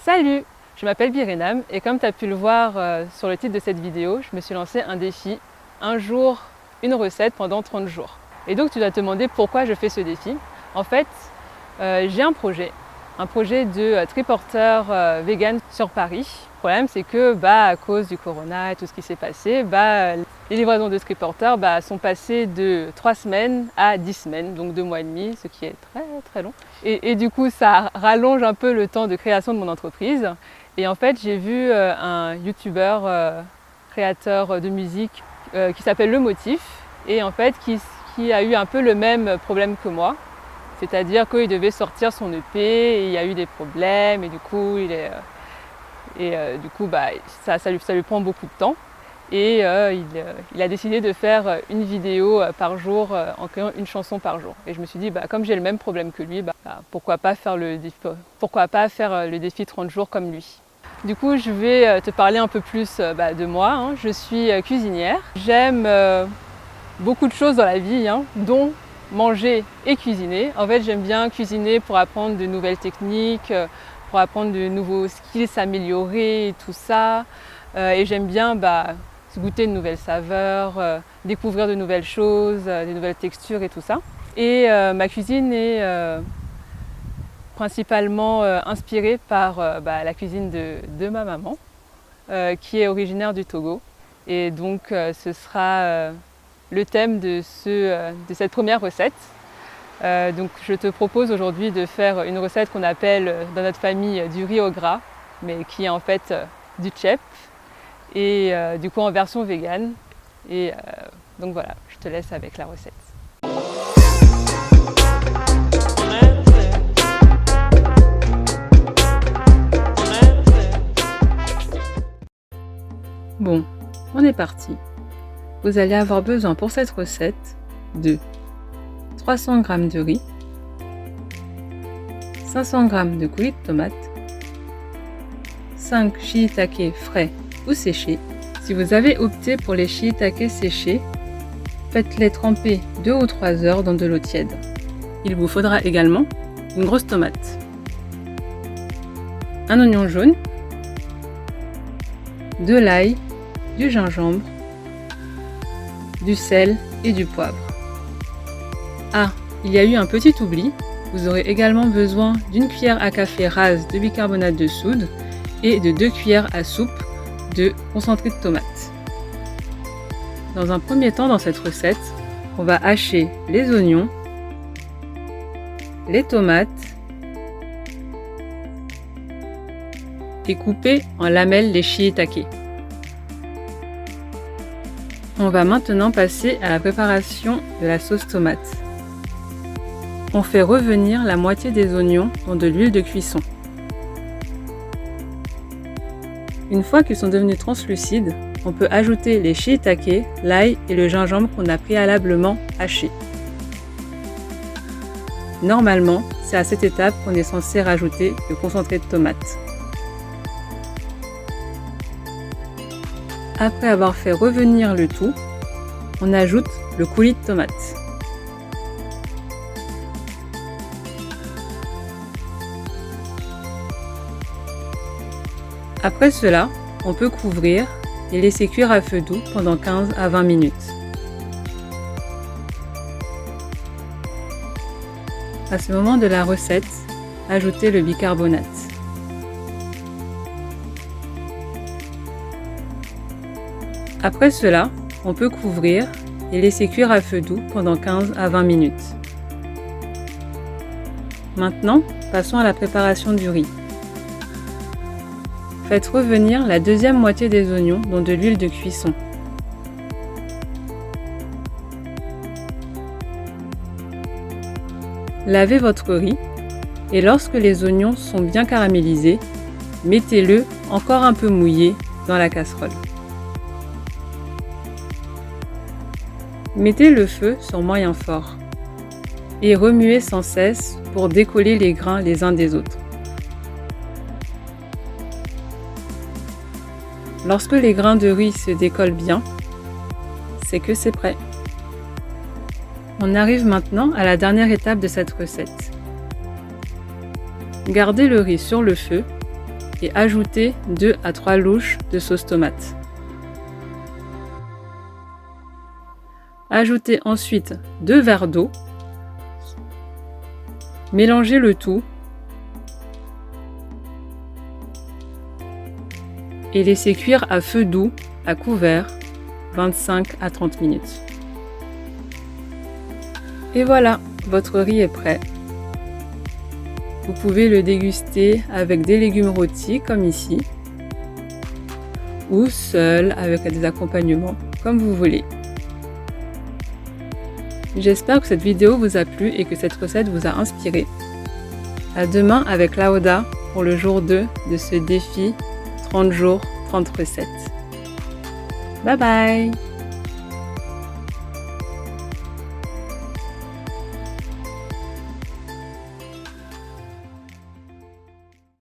Salut! Je m'appelle Birenam et comme tu as pu le voir sur le titre de cette vidéo, je me suis lancé un défi, un jour, une recette pendant 30 jours. Et donc tu dois te demander pourquoi je fais ce défi. En fait, j'ai un projet de triporteur vegan sur Paris. Le problème c'est que à cause du corona et tout ce qui s'est passé, les livraisons de triporteurs sont passées de 3 semaines à 10 semaines, donc 2 mois et demi, ce qui est très très long. Et du coup ça rallonge un peu le temps de création de mon entreprise. Et en fait j'ai vu un youtubeur créateur de musique qui s'appelle Le Motif et en fait qui a eu un peu le même problème que moi. C'est-à-dire qu'il devait sortir son EP et il y a eu des problèmes et du coup, ça lui prend beaucoup de temps. Et il a décidé de faire une vidéo par jour en créant une chanson par jour. Et je me suis dit, comme j'ai le même problème que lui, pourquoi pas faire le défi 30 jours comme lui. Du coup, je vais te parler un peu plus de moi. Je suis cuisinière. J'aime beaucoup de choses dans la vie, dont manger et cuisiner. En fait, j'aime bien cuisiner pour apprendre de nouvelles techniques, pour apprendre de nouveaux skills, s'améliorer et tout ça. Et j'aime bien goûter de nouvelles saveurs, découvrir de nouvelles choses, des nouvelles textures et tout ça. Et ma cuisine est principalement inspirée par la cuisine de ma maman, qui est originaire du Togo. Et donc ce sera le thème de cette première recette. Donc je te propose aujourd'hui de faire une recette qu'on appelle dans notre famille du riz au gras, mais qui est en fait du tchèp, et du coup en version végane. Et donc voilà, je te laisse avec la recette. Bon, on est parti. Vous allez avoir besoin pour cette recette de 300 g de riz, 500 g de coulis de tomates, 5 shiitake frais ou séchés. Si vous avez opté pour les shiitake séchés, faites-les tremper 2 ou 3 heures dans de l'eau tiède. Il vous faudra également une grosse tomate, un oignon jaune, de l'ail, du gingembre, du sel et du poivre. Ah, il y a eu un petit oubli, vous aurez également besoin d'une cuillère à café rase de bicarbonate de soude et de 2 cuillères à soupe de concentré de tomate. Dans un premier temps dans cette recette, on va hacher les oignons, les tomates et couper en lamelles les shiitake. On va maintenant passer à la préparation de la sauce tomate. On fait revenir la moitié des oignons dans de l'huile de cuisson. Une fois qu'ils sont devenus translucides, on peut ajouter les shiitake, l'ail et le gingembre qu'on a préalablement haché. Normalement, c'est à cette étape qu'on est censé rajouter le concentré de tomate. Après avoir fait revenir le tout, on ajoute le coulis de tomate. Après cela, on peut couvrir et laisser cuire à feu doux pendant 15 à 20 minutes. À ce moment de la recette, ajoutez le bicarbonate. Après cela, on peut couvrir et laisser cuire à feu doux pendant 15 à 20 minutes. Maintenant, passons à la préparation du riz. Faites revenir la deuxième moitié des oignons dans de l'huile de cuisson. Lavez votre riz et lorsque les oignons sont bien caramélisés, mettez-le encore un peu mouillé dans la casserole. Mettez le feu sur moyen fort et remuez sans cesse pour décoller les grains les uns des autres. Lorsque les grains de riz se décollent bien, c'est que c'est prêt. On arrive maintenant à la dernière étape de cette recette. Gardez le riz sur le feu et ajoutez 2 à 3 louches de sauce tomate. Ajoutez ensuite 2 verres d'eau. Mélangez le tout et laissez cuire à feu doux, à couvert, 25 à 30 minutes. Et voilà, votre riz est prêt. Vous pouvez le déguster avec des légumes rôtis comme ici, ou seul avec des accompagnements comme vous voulez. J'espère que cette vidéo vous a plu et que cette recette vous a inspiré. À demain avec Lauda pour le jour 2 de ce défi 30 jours, 30 recettes. Bye bye!